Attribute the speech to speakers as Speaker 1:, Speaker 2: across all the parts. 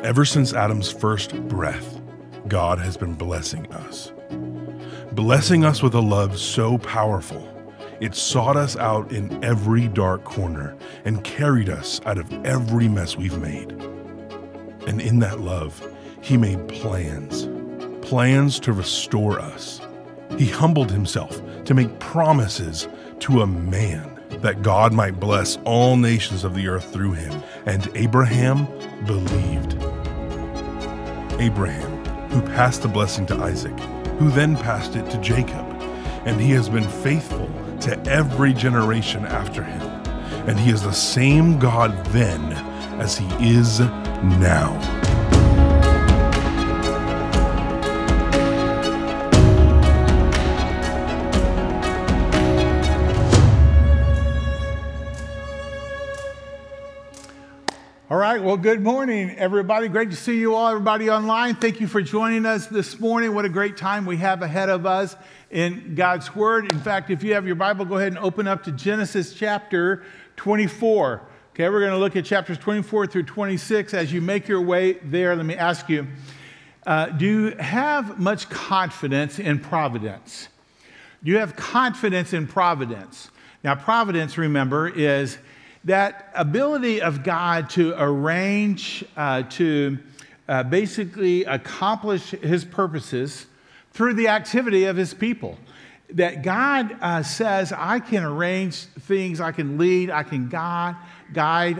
Speaker 1: Ever since Adam's first breath, God has been blessing us with a love so powerful, it sought us out in every dark corner and carried us out of every mess we've made. And in that love, he made plans to restore us. He humbled himself to make promises to a man that God might bless all nations of the earth through him. And Abraham believed. Abraham, who passed the blessing to Isaac, who then passed it to Jacob. And he has been faithful to every generation after him. And he is the same God then as he is now.
Speaker 2: All right, well, good morning, everybody. Great to see you all, everybody online. Thank you for joining us this morning. What a great time we have ahead of us in God's Word. In fact, if you have your Bible, go ahead and open up to Genesis chapter 24. Okay, we're going to look at chapters 24 through 26. As you make your way there, let me ask you, do you have much confidence in providence? Do you have confidence in providence? Now, providence, remember, is that ability of God to arrange, to basically accomplish his purposes through the activity of his people. That God says, I can arrange things, I can lead, I can guide,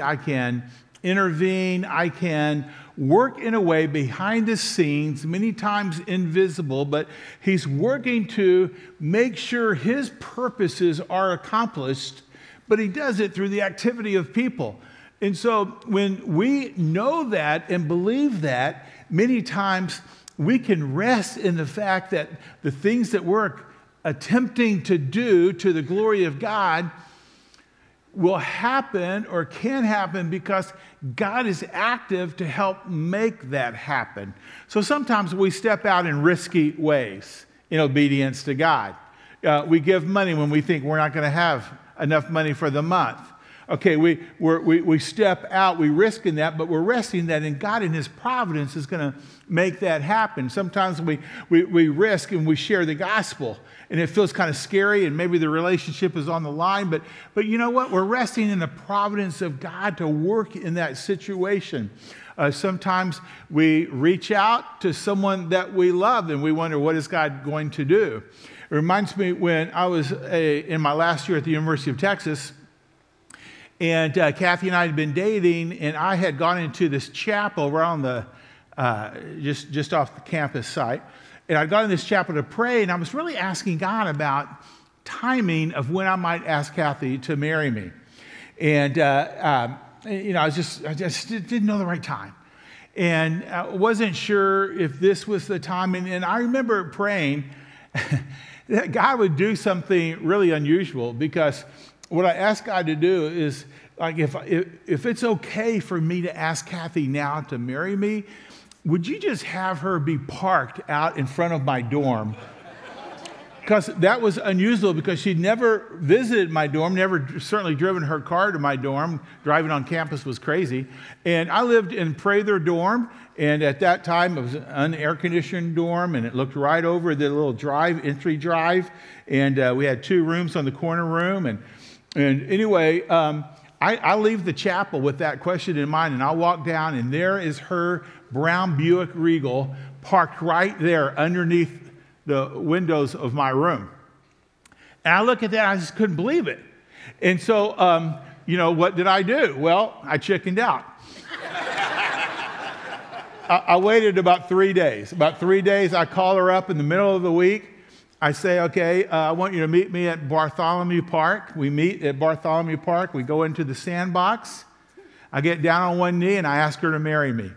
Speaker 2: I can intervene, I can work in a way behind the scenes, many times invisible, but he's working to make sure his purposes are accomplished, but he does it through the activity of people. And so when we know that and believe that, many times we can rest in the fact that the things that we're attempting to do to the glory of God will happen or can happen because God is active to help make that happen. So sometimes we step out in risky ways in obedience to God. We give money when we think we're not going to have enough money for the month. Okay, we step out, we risk in that, but we're resting that in God and his providence is going to make that happen. Sometimes we risk and we share the gospel and it feels kind of scary and maybe the relationship is on the line, but you know what? We're resting in the providence of God to work in that situation. Sometimes we reach out to someone that we love and we wonder, what is God going to do? It reminds me when I was in my last year at the University of Texas, and Kathy and I had been dating, and I had gone into this chapel right on the, just off the campus site, and I'd gone in this chapel to pray, and I was really asking God about timing of when I might ask Kathy to marry me. And, you know, I just didn't know the right time. And I wasn't sure if this was the time, and I remember praying that God would do something really unusual, because what I asked God to do is, like, if it's okay for me to ask Kathy now to marry me, would you just have her be parked out in front of my dorm? Because that was unusual, because she'd never visited my dorm, never certainly driven her car to my dorm. Driving on campus was crazy. And I lived in Prather dorm, and at that time it was an unair-conditioned dorm, and it looked right over the little entry drive, and we had 2 rooms on the corner room. And anyway, I leave the chapel with that question in mind, and I walk down, and there is her brown Buick Regal parked right there underneath the windows of my room. And I look at that, I just couldn't believe it. And so, you know, what did I do? Well, I chickened out. I waited about 3 days. About 3 days, I call her up in the middle of the week. I say, okay, I want you to meet me at Bartholomew Park. We meet at Bartholomew Park. We go into the sandbox. I get down on one knee and I ask her to marry me.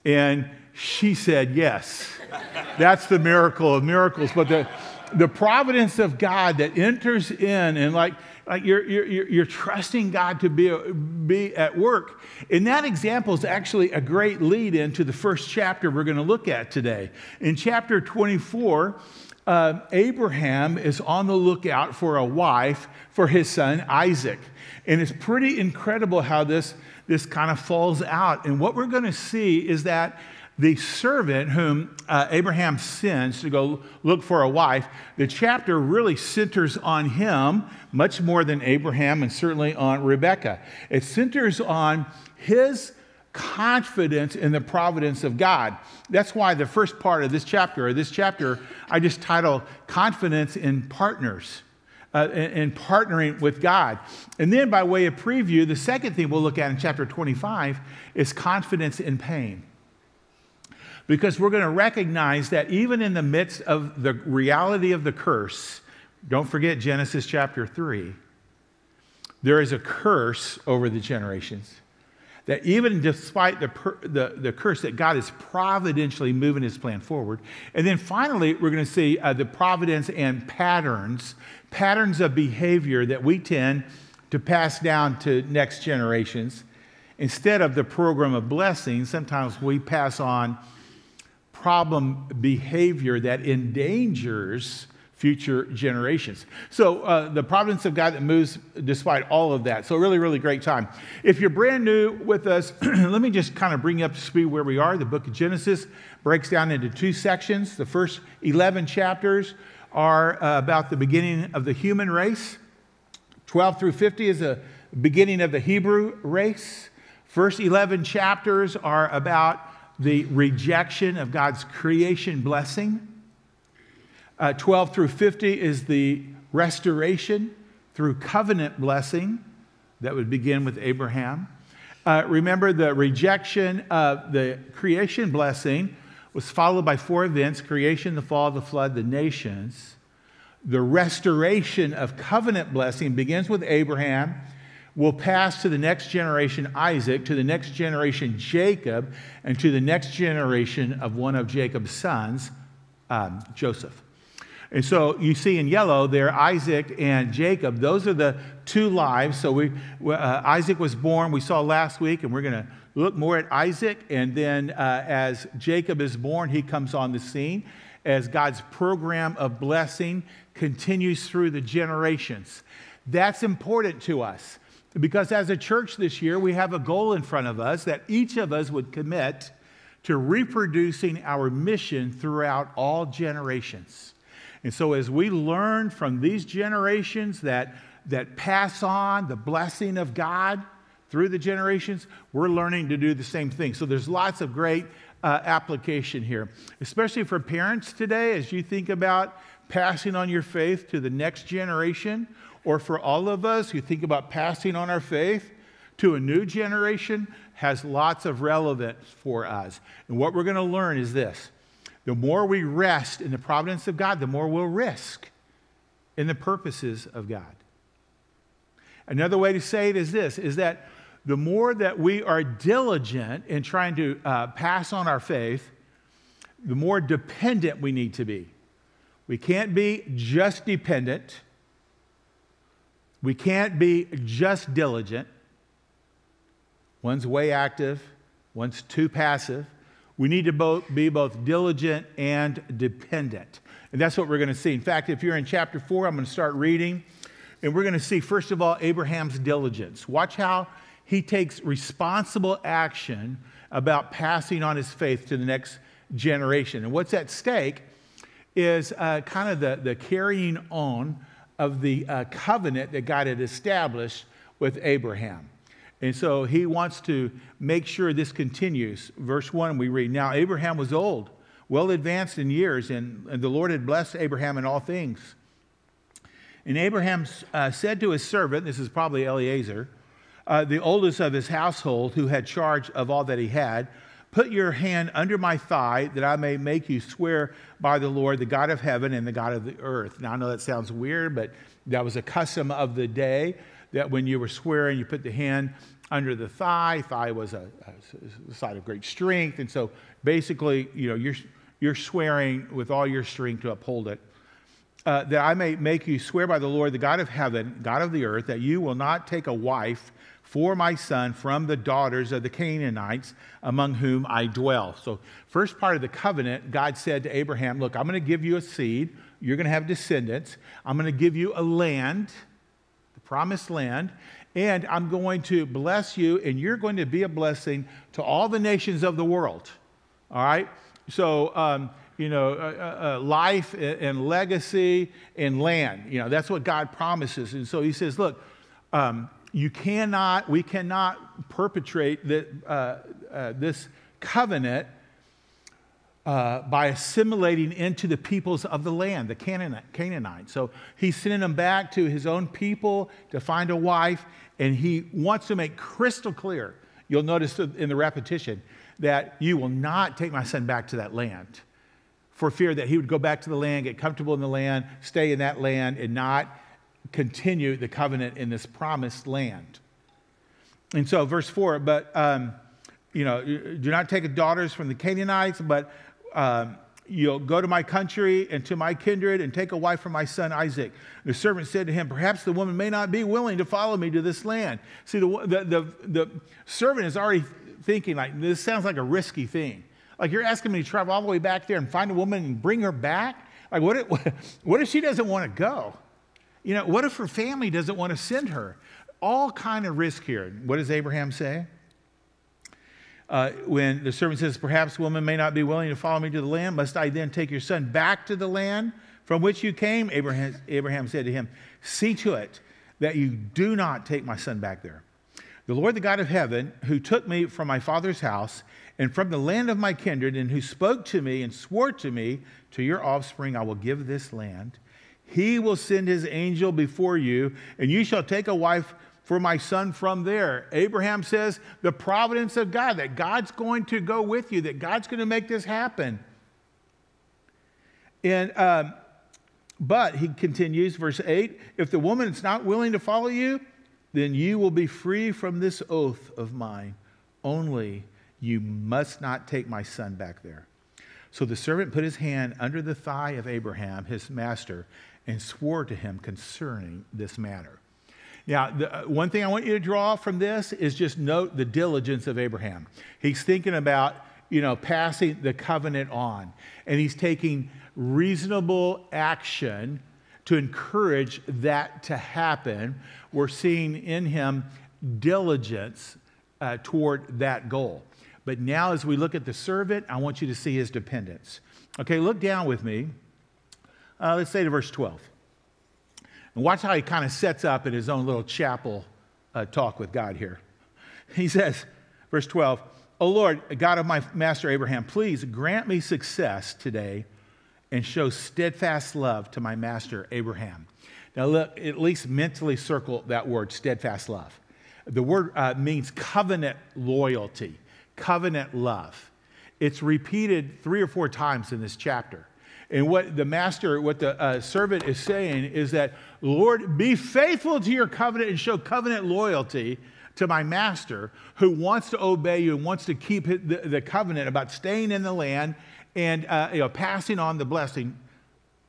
Speaker 2: And she said yes. That's the miracle of miracles. But the providence of God that enters in, and like you're trusting God to be at work. And that example is actually a great lead into the first chapter we're going to look at today. In chapter 24, Abraham is on the lookout for a wife for his son Isaac. And it's pretty incredible how this this kind of falls out. And what we're going to see is that the servant whom Abraham sends to go look for a wife, the chapter really centers on him much more than Abraham and certainly on Rebekah. It centers on his confidence in the providence of God. That's why the first part of this chapter, I just titled Confidence in Partners, in partnering with God. And then by way of preview, the second thing we'll look at in chapter 25 is confidence in pain. Because we're going to recognize that even in the midst of the reality of the curse, don't forget Genesis chapter 3, there is a curse over the generations. That even despite the curse, that God is providentially moving his plan forward. And then finally, we're going to see the providence and patterns of behavior that we tend to pass down to next generations. Instead of the program of blessing, sometimes we pass on problem behavior that endangers future generations. So the providence of God that moves despite all of that. So really, really great time. If you're brand new with us, let me just kind of bring you up to speed where we are. The book of Genesis breaks down into two sections. The first 11 chapters are about the beginning of the human race. 12 through 50 is the beginning of the Hebrew race. First 11 chapters are about the rejection of God's creation blessing. 12 through 50 is the restoration through covenant blessing that would begin with Abraham. Remember, the rejection of the creation blessing was followed by four events: creation, the fall, the flood, the nations. The restoration of covenant blessing begins with Abraham, will pass to the next generation, Isaac, to the next generation, Jacob, and to the next generation of one of Jacob's sons, Joseph. And so you see in yellow there, Isaac and Jacob. Those are the two lives. So Isaac was born, we saw last week, and we're going to look more at Isaac. And then as Jacob is born, he comes on the scene as God's program of blessing continues through the generations. That's important to us because as a church this year, we have a goal in front of us that each of us would commit to reproducing our mission throughout all generations. And so as we learn from these generations that pass on the blessing of God through the generations, we're learning to do the same thing. So there's lots of great application here, especially for parents today as you think about passing on your faith to the next generation, or for all of us who think about passing on our faith to a new generation, has lots of relevance for us. And what we're going to learn is this: the more we rest in the providence of God, the more we'll risk in the purposes of God. Another way to say it is this, is that the more that we are diligent in trying to pass on our faith, the more dependent we need to be. We can't be just dependent. We can't be just diligent. One's way active, one's too passive. We need to be both diligent and dependent. And that's what we're going to see. In fact, if you're in chapter 4, I'm going to start reading. And we're going to see, first of all, Abraham's diligence. Watch how he takes responsible action about passing on his faith to the next generation. And what's at stake is kind of the carrying on of the covenant that God had established with Abraham. And so he wants to make sure this continues. Verse 1, we read, "Now Abraham was old, well advanced in years, and the Lord had blessed Abraham in all things. And Abraham said to his servant," this is probably Eliezer, the oldest of his household, who had charge of all that he had, "Put your hand under my thigh, that I may make you swear by the Lord, the God of heaven and the God of the earth." Now, I know that sounds weird, but that was a custom of the day, that when you were swearing, you put the hand under the thigh. Thigh was a sign of great strength. And so basically, you're swearing with all your strength to uphold it. "That I may make you swear by the Lord, the God of heaven, God of the earth, that you will not take a wife for my son from the daughters of the Canaanites among whom I dwell." So first part of the covenant, God said to Abraham, look, I'm going to give you a seed. You're going to have descendants. I'm going to give you a land, the promised land. and I'm going to bless you, and you're going to be a blessing to all the nations of the world. All right? So, life and legacy and land. That's what God promises. And so he says, look, we cannot perpetrate this covenant by assimilating into the peoples of the land, the Canaanites. So he's sending them back to his own people to find a wife, and he wants to make crystal clear, you'll notice in the repetition, that you will not take my son back to that land, for fear that he would go back to the land, get comfortable in the land, stay in that land, and not continue the covenant in this promised land. And so verse 4, but, do not take daughters from the Canaanites, but you'll go to my country and to my kindred and take a wife for my son Isaac. The servant said to him, perhaps the woman may not be willing to follow me to this land. See, the servant is already thinking, like, this sounds like a risky thing. Like, you're asking me to travel all the way back there and find a woman and bring her back? Like, what if she doesn't want to go? What if her family doesn't want to send her? All kind of risk here. What does Abraham say? When the servant says, perhaps woman may not be willing to follow me to the land, must I then take your son back to the land from which you came? Abraham said to him, see to it that you do not take my son back there. The Lord, the God of heaven, who took me from my father's house and from the land of my kindred, and who spoke to me and swore to me, to your offspring I will give this land. He will send his angel before you, and you shall take a wife for my son from there. Abraham says the providence of God, that God's going to go with you, that God's going to make this happen. And but he continues, verse 8, if the woman is not willing to follow you, then you will be free from this oath of mine. Only you must not take my son back there. So the servant put his hand under the thigh of Abraham, his master, and swore to him concerning this matter. Now, one thing I want you to draw from this is just note the diligence of Abraham. He's thinking about, passing the covenant on. And he's taking reasonable action to encourage that to happen. We're seeing in him diligence toward that goal. But now as we look at the servant, I want you to see his dependence. Okay, look down with me. Let's say to verse 12. And watch how he kind of sets up in his own little chapel talk with God here. He says, verse 12, O Lord, God of my master Abraham, please grant me success today and show steadfast love to my master Abraham. Now look, at least mentally circle that word, steadfast love. The word means covenant loyalty, covenant love. It's repeated 3 or 4 times in this chapter. And what the servant is saying is that, Lord, be faithful to your covenant and show covenant loyalty to my master who wants to obey you and wants to keep the covenant about staying in the land and passing on the blessing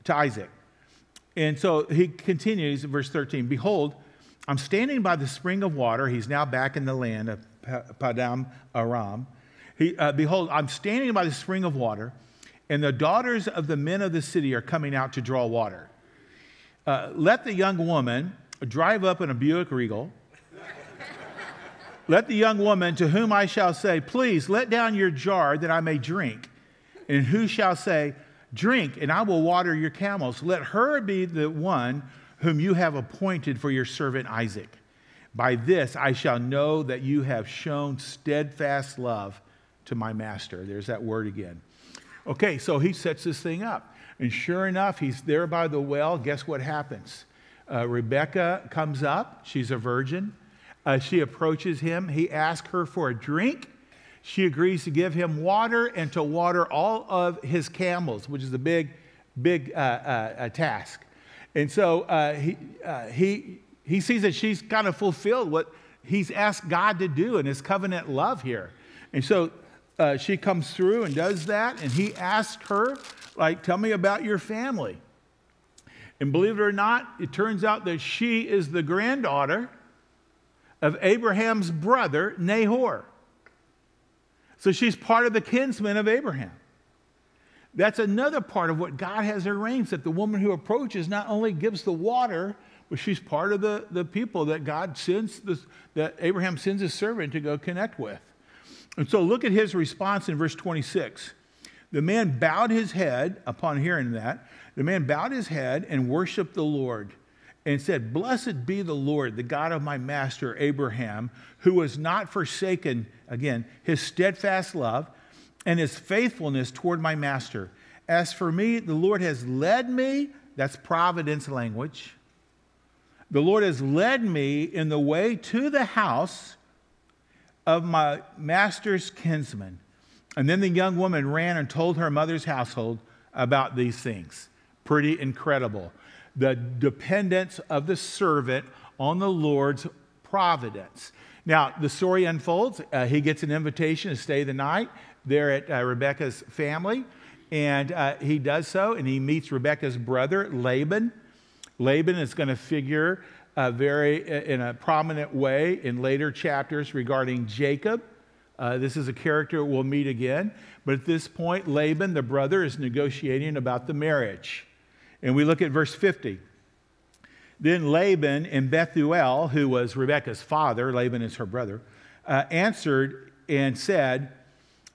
Speaker 2: to Isaac. And so he continues in verse 13, behold, I'm standing by the spring of water. He's now back in the land of Padam Aram. Behold, I'm standing by the spring of water, and the daughters of the men of the city are coming out to draw water. Let the young woman drive up in a Buick Regal. Let the young woman to whom I shall say, please let down your jar that I may drink. And who shall say, drink, and I will water your camels. Let her be the one whom you have appointed for your servant Isaac. By this I shall know that you have shown steadfast love to my master. There's that word again. Okay, so he sets this thing up. And sure enough, he's there by the well. Guess what happens? Rebecca comes up. She's a virgin. She approaches him. He asks her for a drink. She agrees to give him water and to water all of his camels, which is a big task. And so he sees that she's kind of fulfilled what he's asked God to do in his covenant love here. And so she comes through and does that, and he asked her, like, tell me about your family. And believe it or not, it turns out that she is the granddaughter of Abraham's brother, Nahor. So she's part of the kinsmen of Abraham. That's another part of what God has arranged, that the woman who approaches not only gives the water, Well, she's part of the people that God sends, that Abraham sends his servant to go connect with. And so look at his response in verse 26. The man bowed his head upon hearing that. The man bowed his head and worshiped the Lord and said, "Blessed be the Lord, the God of my master Abraham, who has not forsaken," again, "his steadfast love and his faithfulness toward my master. As for me, the Lord has led me," that's Providence language. "The Lord has led me in the way to the house of my master's kinsman." And then the young woman ran and told her mother's household about these things. Pretty incredible. The dependence of the servant on the Lord's providence. Now, the story unfolds. He gets an invitation to stay the night there at Rebekah's family. And he does so, and he meets Rebekah's brother, Laban. Laban is going to figure in a prominent way in later chapters regarding Jacob. This is a character we'll meet again. But at this point, Laban, the brother, is negotiating about the marriage. And we look at verse 50. Then Laban and Bethuel, who was Rebekah's father, Laban is her brother, answered and said,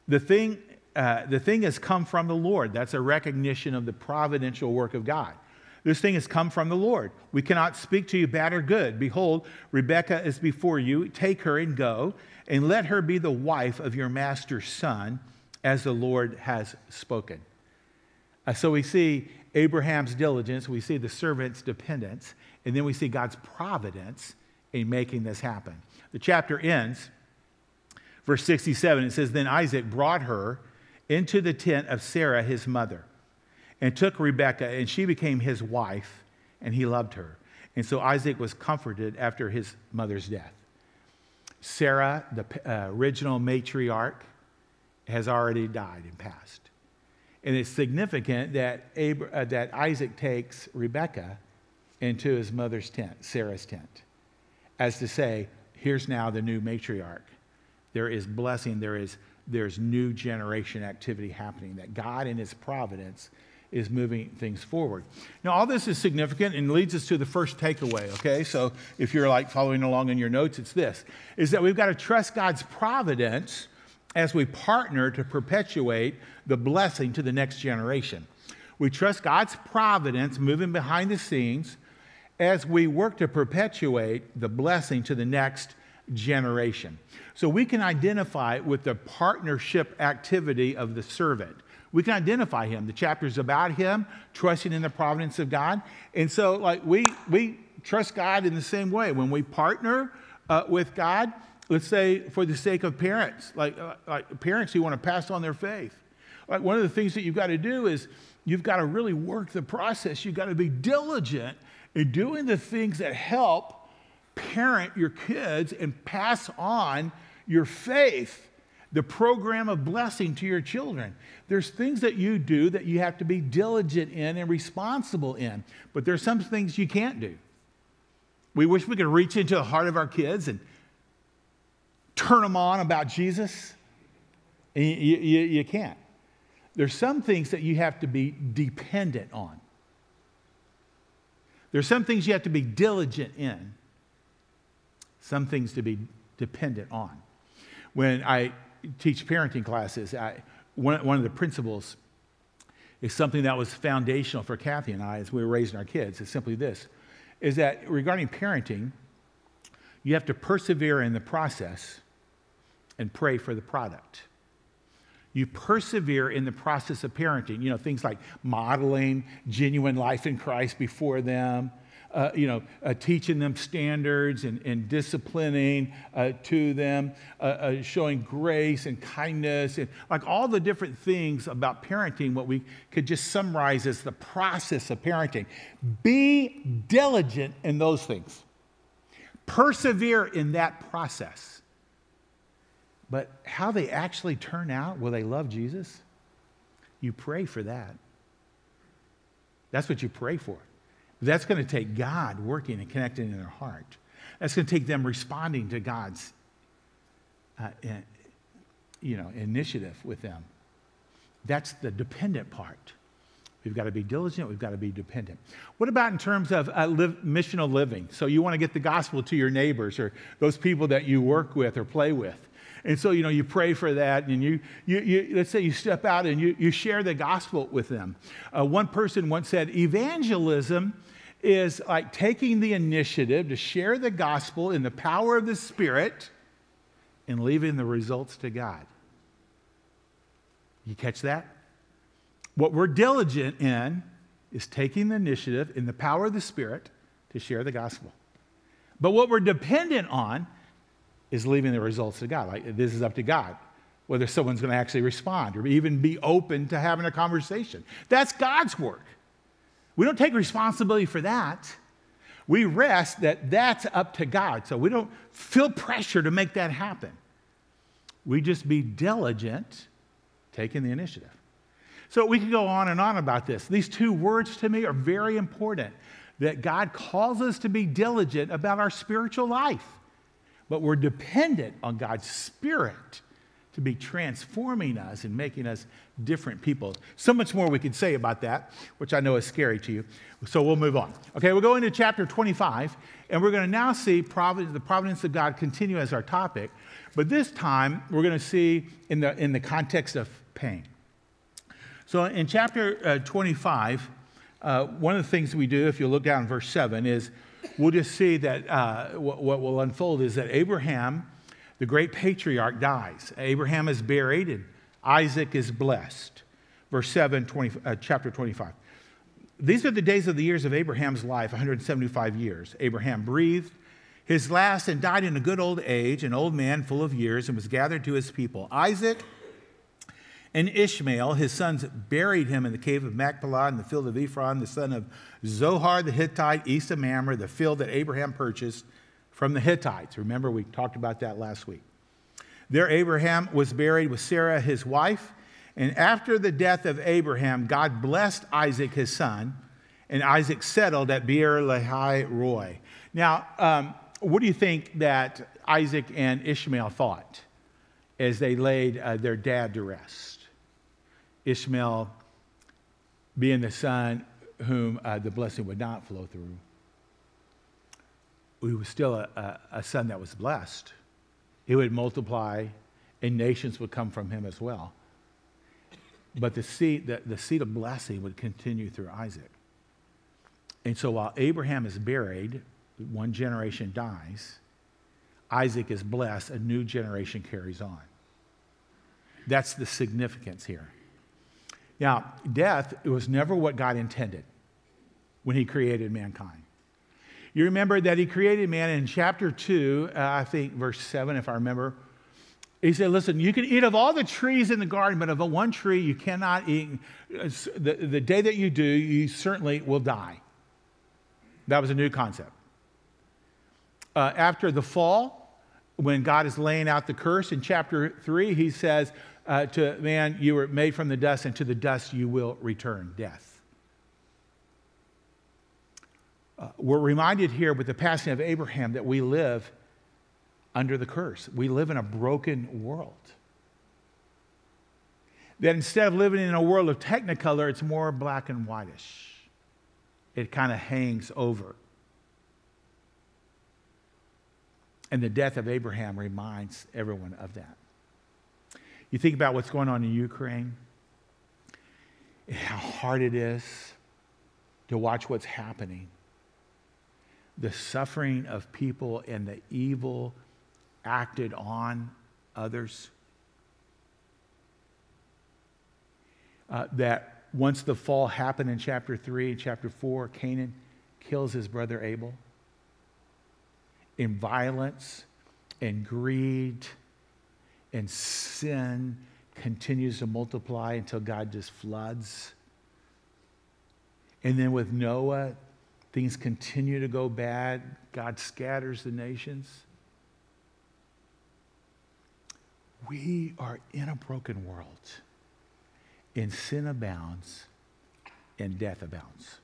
Speaker 2: the thing has come from the Lord. That's a recognition of the providential work of God. This thing has come from the Lord. We cannot speak to you bad or good. Behold, Rebekah is before you. Take her and go, and let her be the wife of your master's son, as the Lord has spoken. So we see Abraham's diligence, we see the servant's dependence, and then we see God's providence in making this happen. The chapter ends, verse 67, it says, "Then Isaac brought her into the tent of Sarah, his mother, and took Rebekah, and she became his wife, and he loved her. And so Isaac was comforted after his mother's death." Sarah, the original matriarch, has already died and passed. And it's significant that Isaac takes Rebekah into his mother's tent, Sarah's tent, as to say, here's now the new matriarch. There is blessing, there's new generation activity happening, that God in his providence is moving things forward. Now, all this is significant and leads us to the first takeaway, okay? So if you're like following along in your notes, it's this, is that we've got to trust God's providence as we partner to perpetuate the blessing to the next generation. We trust God's providence moving behind the scenes as we work to perpetuate the blessing to the next generation. So we can identify with the partnership activity of the servant. We can identify him. The chapter's about him, trusting in the providence of God. And so like we trust God in the same way. When we partner with God, let's say for the sake of parents, like parents who want to pass on their faith. Like one of the things that you've got to do is you've got to really work the process. You've got to be diligent in doing the things that help parent your kids and pass on your faith, the program of blessing to your children. There's things that you do that you have to be diligent in and responsible in, but there's some things you can't do. We wish we could reach into the heart of our kids and turn them on about Jesus. You can't. There's some things that you have to be dependent on. There's some things you have to be diligent in. Some things to be dependent on. When I teach parenting classes, one of the principles is something that was foundational for Kathy and I as we were raising our kids. It's simply this, is that regarding parenting, you have to persevere in the process and pray for the product. You persevere in the process of parenting, things like modeling genuine life in Christ before them, teaching them standards and disciplining to them, showing grace and kindness, and like all the different things about parenting, what we could just summarize as the process of parenting. Be diligent in those things. Persevere in that process. But how they actually turn out, will they love Jesus? You pray for that. That's what you pray for. That's going to take God working and connecting in their heart. That's going to take them responding to God's initiative with them. That's the dependent part. We've got to be diligent. We've got to be dependent. What about in terms of missional living? So you want to get the gospel to your neighbors or those people that you work with or play with. And so, you pray for that, and you let's say you step out and you share the gospel with them. One person once said, evangelism is like taking the initiative to share the gospel in the power of the Spirit and leaving the results to God. You catch that? What we're diligent in is taking the initiative in the power of the Spirit to share the gospel. But what we're dependent on is leaving the results to God. Like, this is up to God, whether someone's going to actually respond or even be open to having a conversation. That's God's work. We don't take responsibility for that. We rest that that's up to God. So we don't feel pressure to make that happen. We just be diligent, taking the initiative. So we can go on and on about this. These two words to me are very important, that God calls us to be diligent about our spiritual life. But we're dependent on God's Spirit to be transforming us and making us different people. So much more we could say about that, which I know is scary to you. So we'll move on. Okay, we'll go into chapter 25, and we're going to now see the providence of God continue as our topic. But this time, we're going to see in the context of pain. So in chapter 25, one of the things we do, if you look down in verse 7, is we'll just see that what will unfold is that Abraham, the great patriarch, dies. Abraham is buried and Isaac is blessed. Verse 7, chapter 25. These are the days of the years of Abraham's life, 175 years. Abraham breathed his last and died in a good old age, an old man full of years, and was gathered to his people. Isaac and Ishmael, his sons, buried him in the cave of Machpelah in the field of Ephron, the son of Zohar the Hittite, east of Mamre, the field that Abraham purchased from the Hittites. Remember, we talked about that last week. There Abraham was buried with Sarah, his wife. And after the death of Abraham, God blessed Isaac, his son, and Isaac settled at Beer Lahai Roi. Now, what do you think that Isaac and Ishmael thought as they laid their dad to rest? Ishmael being the son whom the blessing would not flow through. He was still a son that was blessed. He would multiply, and nations would come from him as well. But the seed of blessing would continue through Isaac. And so while Abraham is buried, one generation dies, Isaac is blessed, a new generation carries on. That's the significance here. Now, death was never what God intended when he created mankind. You remember that he created man in chapter 2, I think verse 7, if I remember. He said, listen, you can eat of all the trees in the garden, but of one tree you cannot eat. The day that you do, you certainly will die. That was a new concept. After the fall, when God is laying out the curse in chapter 3, he says to man, you were made from the dust, and to the dust you will return, death. We're reminded here with the passing of Abraham that we live under the curse. We live in a broken world. That instead of living in a world of technicolor, it's more black and whitish. It kind of hangs over. And the death of Abraham reminds everyone of that. You think about what's going on in Ukraine, how hard it is to watch what's happening. The suffering of people and the evil acted on others. That once the fall happened in chapter 3 and chapter 4, Canaan kills his brother Abel. In violence and greed and sin continues to multiply until God just floods. And then with Noah, things continue to go bad. God scatters the nations. We are in a broken world, and sin abounds, and death abounds.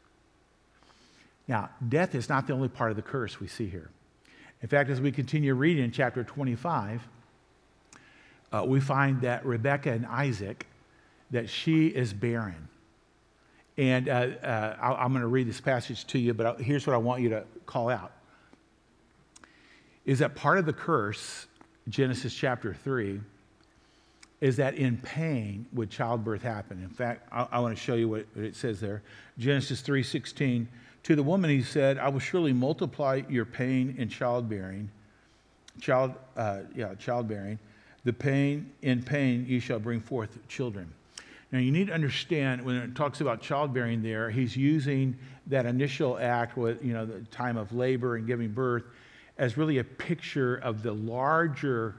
Speaker 2: Now, death is not the only part of the curse we see here. In fact, as we continue reading in chapter 25, we find that Rebekah and Isaac, that she is barren. And I'm going to read this passage to you, but here's what I want you to call out. Is that part of the curse, Genesis chapter 3, is that in pain would childbirth happen. In fact, I want to show you what it says there. Genesis 3:16, to the woman he said, I will surely multiply your pain in childbearing. Childbearing. In pain you shall bring forth children. Now you need to understand when it talks about childbearing there, he's using that initial act with, the time of labor and giving birth as really a picture of the larger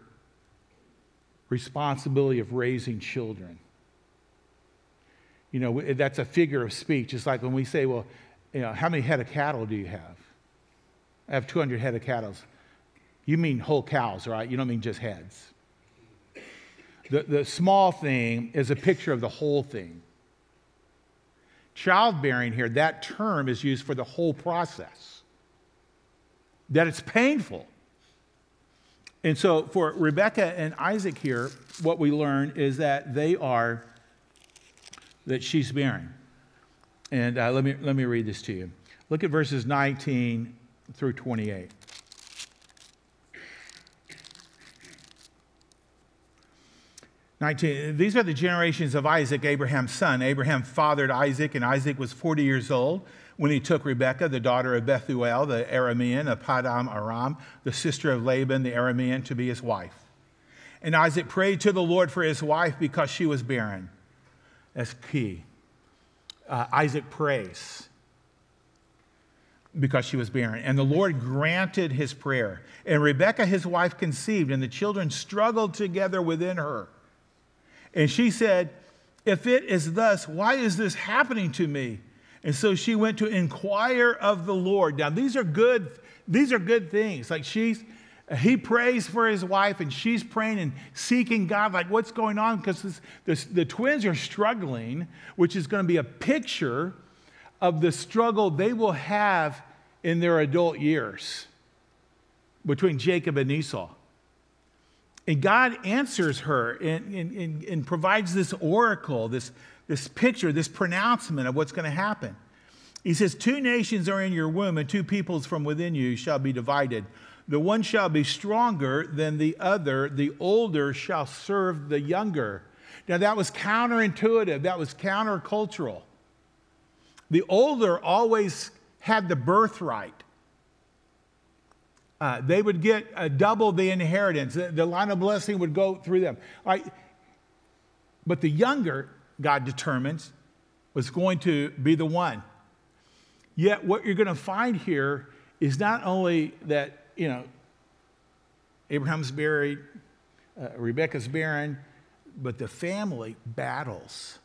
Speaker 2: responsibility of raising children. That's a figure of speech. It's like when we say, well, how many head of cattle do you have? I have 200 head of cattle. You mean whole cows, right? You don't mean just heads. The small thing is a picture of the whole thing. Childbearing here, that term is used for the whole process. That it's painful. And so for Rebekah and Isaac here, what we learn is that she's barren. And let me read this to you. Look at verses 19 through 28. These are the generations of Isaac, Abraham's son. Abraham fathered Isaac, and Isaac was 40 years old when he took Rebekah, the daughter of Bethuel, the Aramean of Paddan Aram, the sister of Laban, the Aramean, to be his wife. And Isaac prayed to the Lord for his wife because she was barren. That's key. Isaac prays because she was barren. And the Lord granted his prayer. And Rebekah, his wife, conceived, and the children struggled together within her. And she said, if it is thus, why is this happening to me? And so she went to inquire of the Lord. Now, these are good things. Like he prays for his wife, and she's praying and seeking God, like what's going on? Because the twins are struggling, which is going to be a picture of the struggle they will have in their adult years between Jacob and Esau. And God answers her and provides this oracle, this picture, this pronouncement of what's going to happen. He says, 2 nations are in your womb, and 2 peoples from within you shall be divided. The one shall be stronger than the other. The older shall serve the younger. Now, that was counterintuitive. That was countercultural. The older always had the birthright. They would get double the inheritance. The line of blessing would go through them. But the younger, God determines, was going to be the one. Yet what you're going to find here is not only that, Abraham's buried, Rebekah's barren, but the family battles.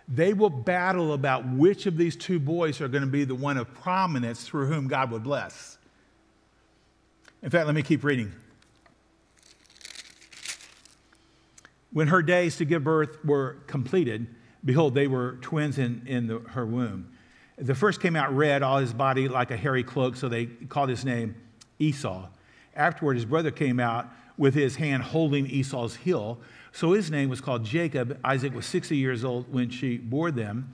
Speaker 2: They will battle about which of these 2 boys are going to be the one of prominence through whom God would bless. In fact, let me keep reading. When her days to give birth were completed, behold, they were twins in her womb. The first came out red, all his body like a hairy cloak, so they called his name Esau. Afterward, his brother came out with his hand holding Esau's heel, so his name was called Jacob. Isaac was 60 years old when she bore them.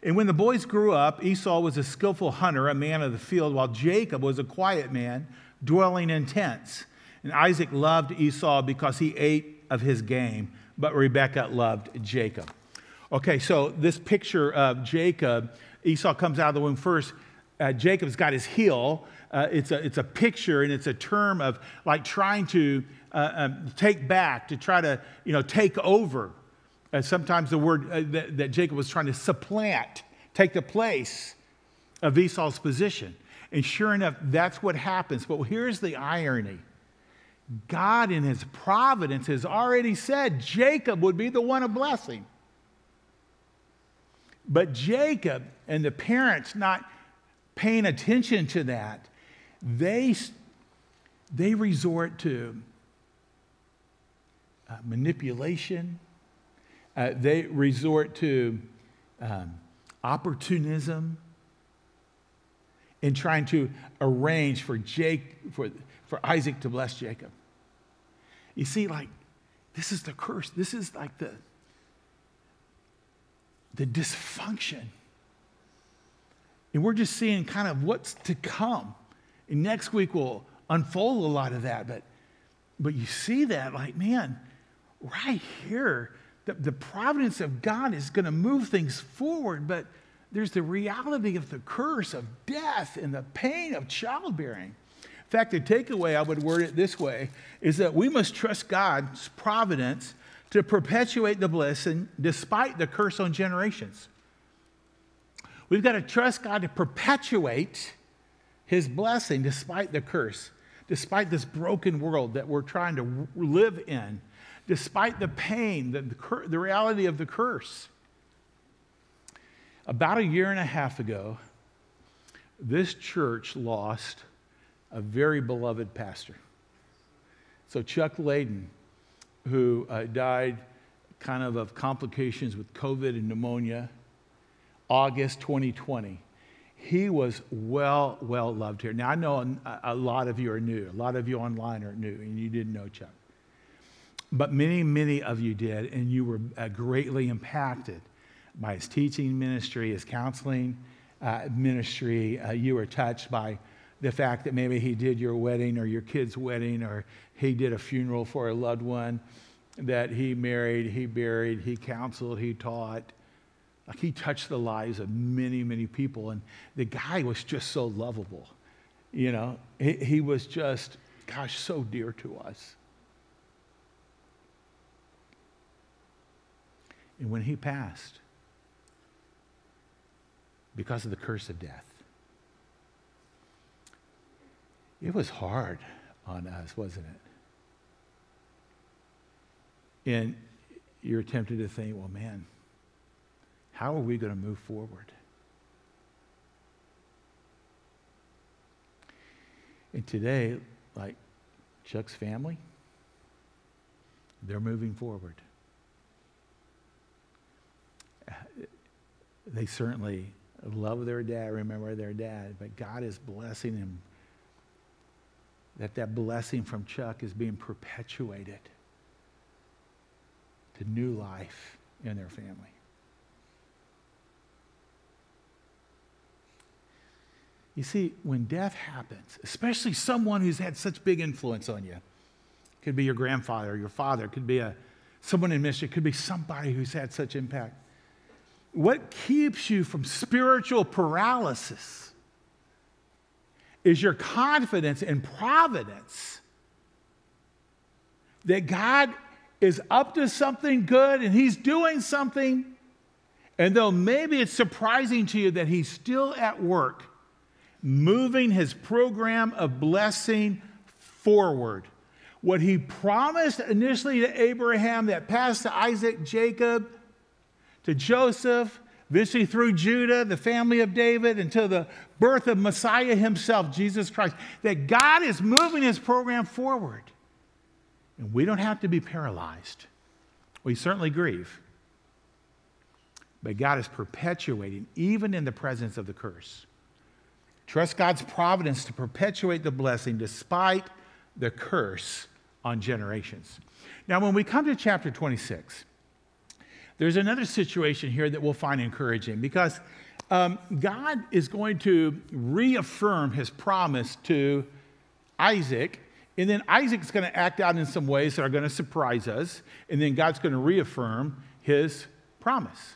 Speaker 2: And when the boys grew up, Esau was a skillful hunter, a man of the field, while Jacob was a quiet man, dwelling in tents. And Isaac loved Esau because he ate of his game, but Rebekah loved Jacob. Okay, so this picture of Jacob, Esau comes out of the womb first. Jacob's got his heel. It's a picture, and it's a term of like trying to take back, to try to take over. Sometimes the word that Jacob was trying to supplant, take the place of Esau's position. And sure enough, that's what happens. But here's the irony. God in his providence has already said Jacob would be the one of blessing. But Jacob and the parents not paying attention to that, they resort to manipulation. They resort to opportunism in trying to arrange for Isaac to bless Jacob. You see, this is the curse. This is like the dysfunction. And we're just seeing kind of what's to come. And next week we'll unfold a lot of that. But you see that, like, man, right here, the providence of God is going to move things forward, but there's the reality of the curse of death and the pain of childbearing. In fact, the takeaway, I would word it this way, is that we must trust God's providence to perpetuate the blessing despite the curse on generations. We've got to trust God to perpetuate his blessing despite the curse, despite this broken world that we're trying to live in, despite the pain, the reality of the curse. About a year and a half ago, this church lost a very beloved pastor. So Chuck Layden, who died kind of complications with COVID and pneumonia, August 2020. He was well loved here. Now, I know a lot of you are new. A lot of you online are new, and you didn't know Chuck. But many of you did, and you were greatly impacted by his teaching ministry, his counseling ministry. You were touched by the fact that maybe he did your wedding or your kid's wedding, or he did a funeral for a loved one that he married, he buried, he counseled, he taught. Like, he touched the lives of many people, and the guy was just so lovable. You know, he was just, gosh, so dear to us. And when he passed, because of the curse of death, it was hard on us, wasn't it? And you're tempted to think, well, man, how are we going to move forward? And today, like Chuck's family, they're moving forward. They certainly love their dad, remember their dad, but God is blessing him. That blessing from Chuck is being perpetuated to new life in their family. You see, when death happens, especially someone who's had such big influence on you, it could be your grandfather or your father, it could be someone in ministry, it could be somebody who's had such impact. What keeps you from spiritual paralysis is your confidence in providence that God is up to something good and he's doing something, and though maybe it's surprising to you that he's still at work, moving his program of blessing forward. What he promised initially to Abraham, that passed to Isaac, Jacob, to Joseph, eventually through Judah, the family of David, until the birth of Messiah himself, Jesus Christ, that God is moving his program forward. And we don't have to be paralyzed. We certainly grieve. But God is perpetuating, even in the presence of the curse. Trust God's providence to perpetuate the blessing despite the curse on generations. Now, when we come to chapter 26, there's another situation here that we'll find encouraging, because God is going to reaffirm his promise to Isaac, and then Isaac's going to act out in some ways that are going to surprise us, and then God's going to reaffirm his promise.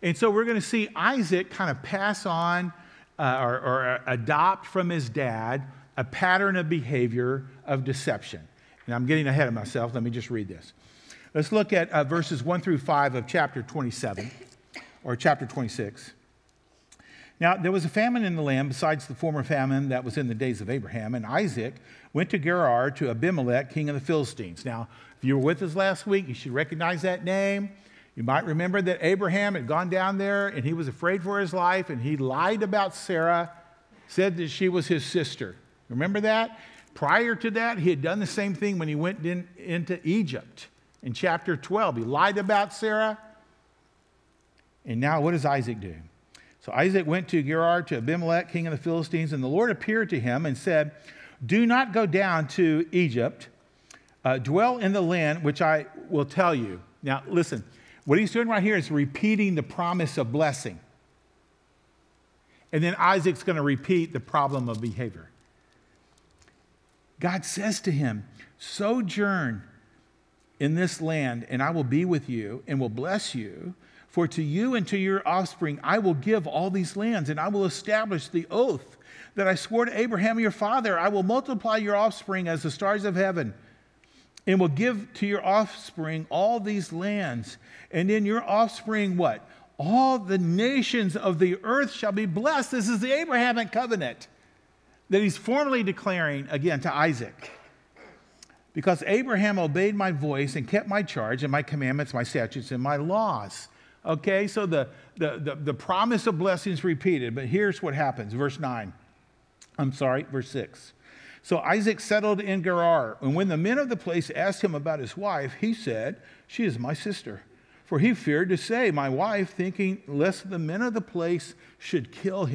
Speaker 2: And so we're going to see Isaac kind of pass on or adopt from his dad a pattern of behavior of deception. And I'm getting ahead of myself. Let me just read this. Let's look at verses 1 through 5 of chapter 27, or chapter 26. Now, there was a famine in the land besides the former famine that was in the days of Abraham, and Isaac went to Gerar to Abimelech, king of the Philistines. Now, if you were with us last week, you should recognize that name. You might remember that Abraham had gone down there, and he was afraid for his life, and he lied about Sarah, said that she was his sister. Remember that? Prior to that, he had done the same thing when he went into Egypt. In chapter 12, he lied about Sarah. And now what does Isaac do? So Isaac went to Gerar to Abimelech, king of the Philistines, and the Lord appeared to him and said, "Do not go down to Egypt. Dwell in the land which I will tell you." Now listen, What he's doing right here is repeating the promise of blessing. And then Isaac's going to repeat the problem of behavior. God says to him, sojourn in this land, and I will be with you and will bless you. For to you and to your offspring I will give all these lands, and I will establish the oath that I swore to Abraham your father. I will multiply your offspring as the stars of heaven, and will give to your offspring all these lands. And in your offspring, what? All the nations of the earth shall be blessed. This is the Abrahamic covenant that he's formally declaring again to Isaac. Because Abraham obeyed my voice and kept my charge and my commandments, my statutes, and my laws. Okay, so the promise of blessing is repeated, but here's what happens. Verse 6. So Isaac settled in Gerar, and when the men of the place asked him about his wife, he said, she is my sister. For he feared to say, my wife, thinking lest the men of the place should kill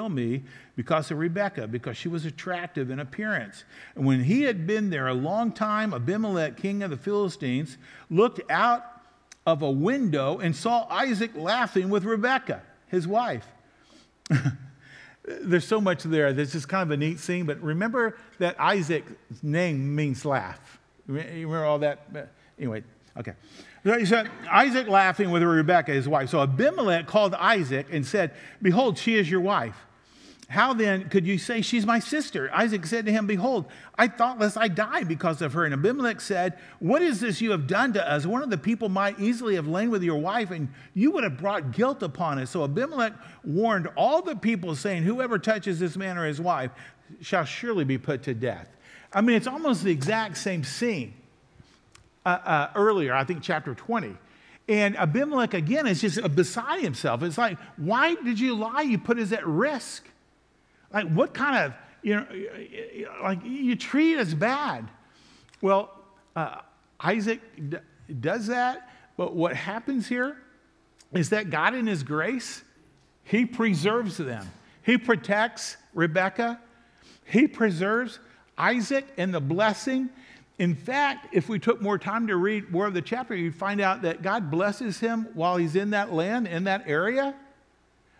Speaker 2: me because of Rebekah, because she was attractive in appearance. And when he had been there a long time, Abimelech, king of the Philistines, looked out of a window and saw Isaac laughing with Rebekah, his wife. There's so much there. This is kind of a neat scene, but remember that Isaac's name means laugh. You remember all that? Anyway, okay. So Isaac laughing with Rebekah, his wife. So Abimelech called Isaac and said, behold, she is your wife. How then could you say she's my sister? Isaac said to him, behold, I thought lest I die because of her. And Abimelech said, what is this you have done to us? One of the people might easily have lain with your wife, and you would have brought guilt upon us. So Abimelech warned all the people, saying, whoever touches this man or his wife shall surely be put to death. I mean, it's almost the exact same scene earlier, I think chapter 20. And Abimelech, again, is just beside himself. It's like, why did you lie? You put us at risk. Like, what kind of, like, you treat us bad. Well, Isaac does that, but what happens here is that God in his grace, he preserves them. He protects Rebekah. He preserves Isaac and the blessing. In fact, if we took more time to read more of the chapter, you'd find out that God blesses him while he's in that land, in that area.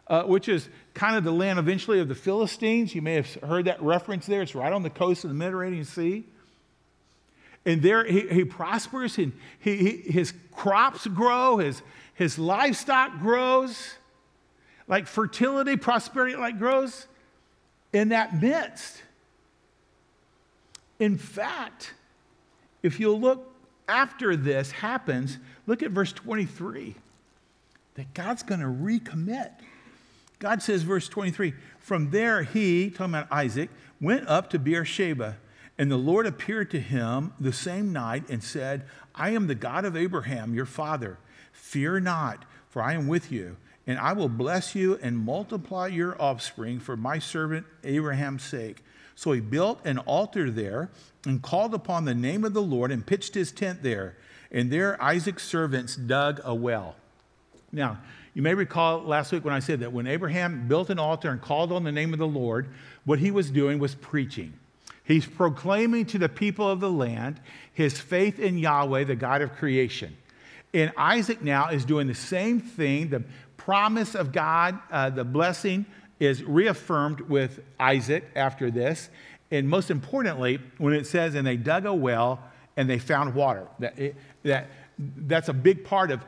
Speaker 2: Which is kind of the land eventually of the Philistines. You may have heard that reference there. It's right on the coast of the Mediterranean Sea. And there he prospers, and his crops grow, his livestock grows, like fertility, prosperity like grows in that midst. In fact, if you'll look after this happens, look at verse 23, that God's going to recommit. God says, verse 23, from there he, talking about Isaac, went up to Beersheba, and the Lord appeared to him the same night and said, I am the God of Abraham, your father. Fear not, for I am with you, and I will bless you and multiply your offspring for my servant Abraham's sake. So he built an altar there and called upon the name of the Lord and pitched his tent there. And there Isaac's servants dug a well. Now, you may recall last week when I said that when Abraham built an altar and called on the name of the Lord, what he was doing was preaching. He's proclaiming to the people of the land his faith in Yahweh, the God of creation. And Isaac now is doing the same thing. The promise of God, the blessing, is reaffirmed with Isaac after this. And most importantly, when it says, and they dug a well and they found water. That's a big part of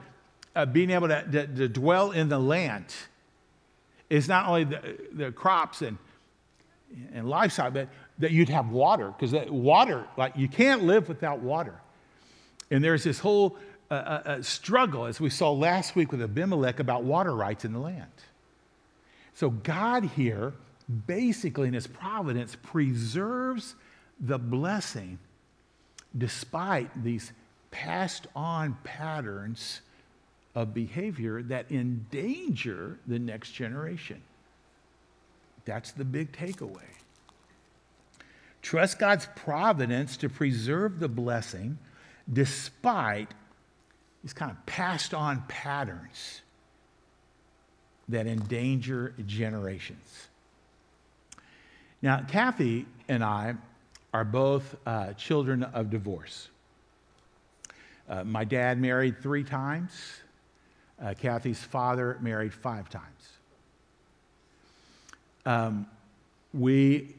Speaker 2: being able to dwell in the land. It's not only the crops and livestock, but that you'd have water, because that water, like, you can't live without water. And there's this whole struggle, as we saw last week with Abimelech, about water rights in the land. So God here, basically in his providence, preserves the blessing despite these passed on patterns of behavior that endanger the next generation. That's the big takeaway. Trust God's providence to preserve the blessing despite these kind of passed on patterns that endanger generations. Now, Kathy and I are both children of divorce. My dad married 3 times. Kathy's father married 5 times. We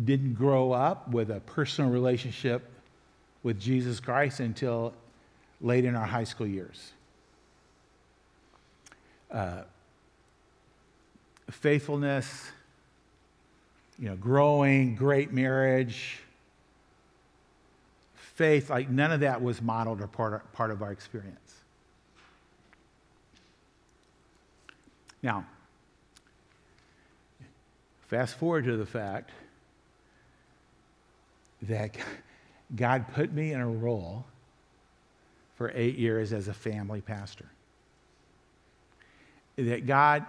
Speaker 2: didn't grow up with a personal relationship with Jesus Christ until late in our high school years. Faithfulness, growing, great marriage, faith, like none of that was modeled or part of our experience. Now, fast forward to the fact that God put me in a role for 8 years as a family pastor. That God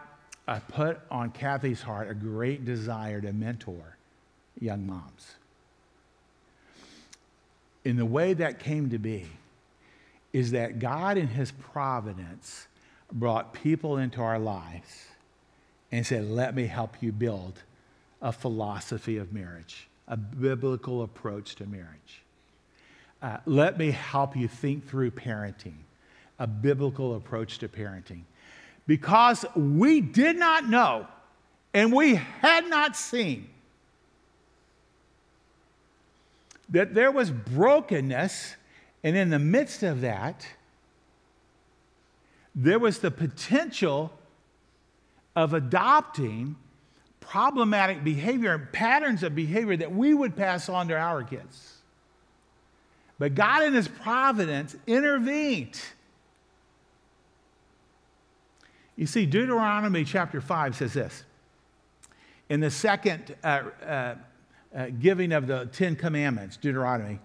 Speaker 2: put on Kathy's heart a great desire to mentor young moms. And the way that came to be is that God in his providence brought people into our lives and said, let me help you build a philosophy of marriage, a biblical approach to marriage. Let me help you think through parenting, a biblical approach to parenting. Because we did not know and we had not seen that there was brokenness, and in the midst of that, there was the potential of adopting problematic behavior and patterns of behavior that we would pass on to our kids. But God in his providence intervened. You see, Deuteronomy chapter 5 says this. In the second giving of the 10 Commandments, Deuteronomy,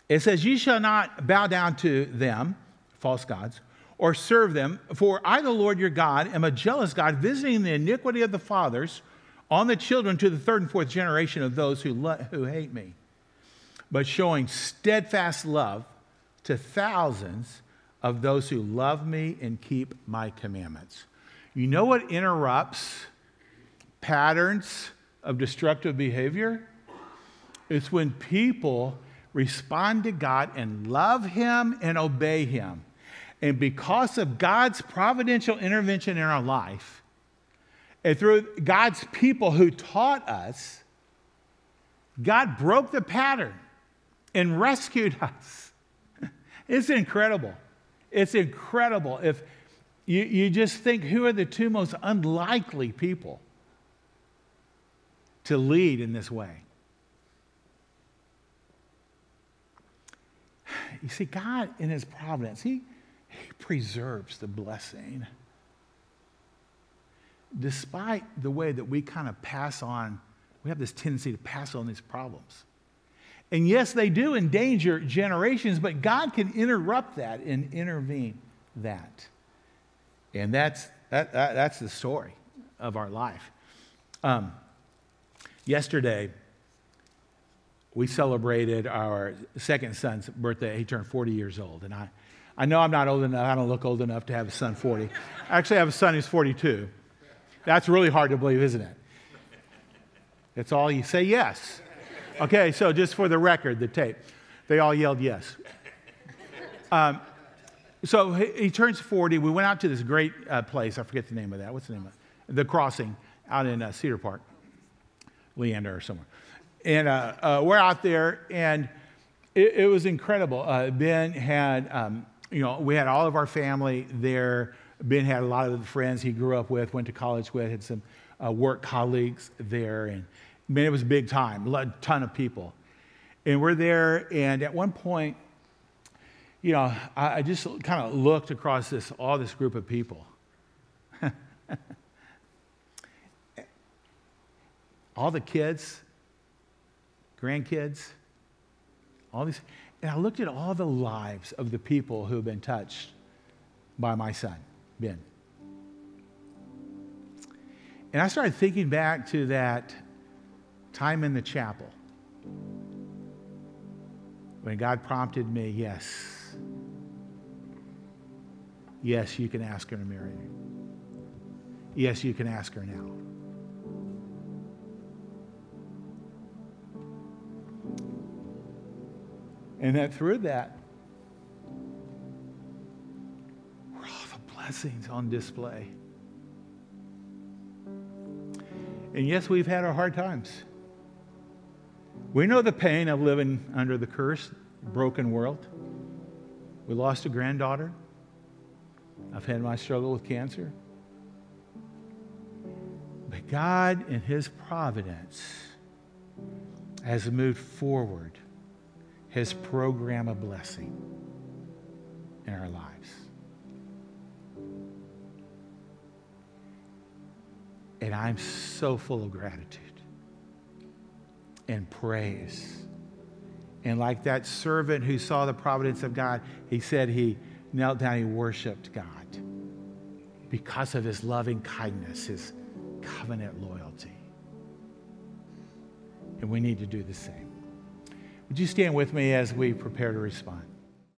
Speaker 2: it says, "You shall not bow down to them," false gods, "or serve them, for I, the Lord your God, am a jealous God, visiting the iniquity of the fathers on the children to the 3rd and 4th generation of those who hate me, but showing steadfast love to thousands of those who love me and keep my commandments." You know what interrupts patterns of destructive behavior? It's when people respond to God and love him and obey him. And because of God's providential intervention in our life, and through God's people who taught us, God broke the pattern and rescued us. It's incredible. It's incredible. If you just think, who are the 2 most unlikely people to lead in this way? You see, God in his providence, he preserves the blessing. Despite the way that we kind of pass on, we have this tendency to pass on these problems. And yes, they do endanger generations, but God can interrupt that and intervene that. And that's the story of our life. Yesterday, we celebrated our second son's birthday. He turned 40 years old. And I know I'm not old enough. I don't look old enough to have a son 40. I actually have a son who's 42. That's really hard to believe, isn't it? That's all you say yes. Okay, so just for the record, the tape. They all yelled yes. So he turns 40. We went out to this great place. I forget the name of that. What's the name of it? The Crossing out in Cedar Park. Leander or somewhere. And we're out there, and it was incredible. Ben had, we had all of our family there. Ben had a lot of the friends he grew up with, went to college with, had some work colleagues there. And man, it was a big time, a ton of people. And we're there, and at one point, I just kind of looked across all this group of people. All the kids, grandkids, all these, and I looked at all the lives of the people who have been touched by my son, Ben. And I started thinking back to that time in the chapel when God prompted me, yes, you can ask her to marry you. Yes, you can ask her now. And that through that, blessings on display. And yes, we've had our hard times. We know the pain of living under the cursed, broken world. We lost a granddaughter. I've had my struggle with cancer. But God, in His providence, has moved forward His program of blessing in our lives. And I'm so full of gratitude and praise. And like that servant who saw the providence of God, he said he knelt down, he worshiped God because of His loving kindness, His covenant loyalty. And we need to do the same. Would you stand with me as we prepare to respond?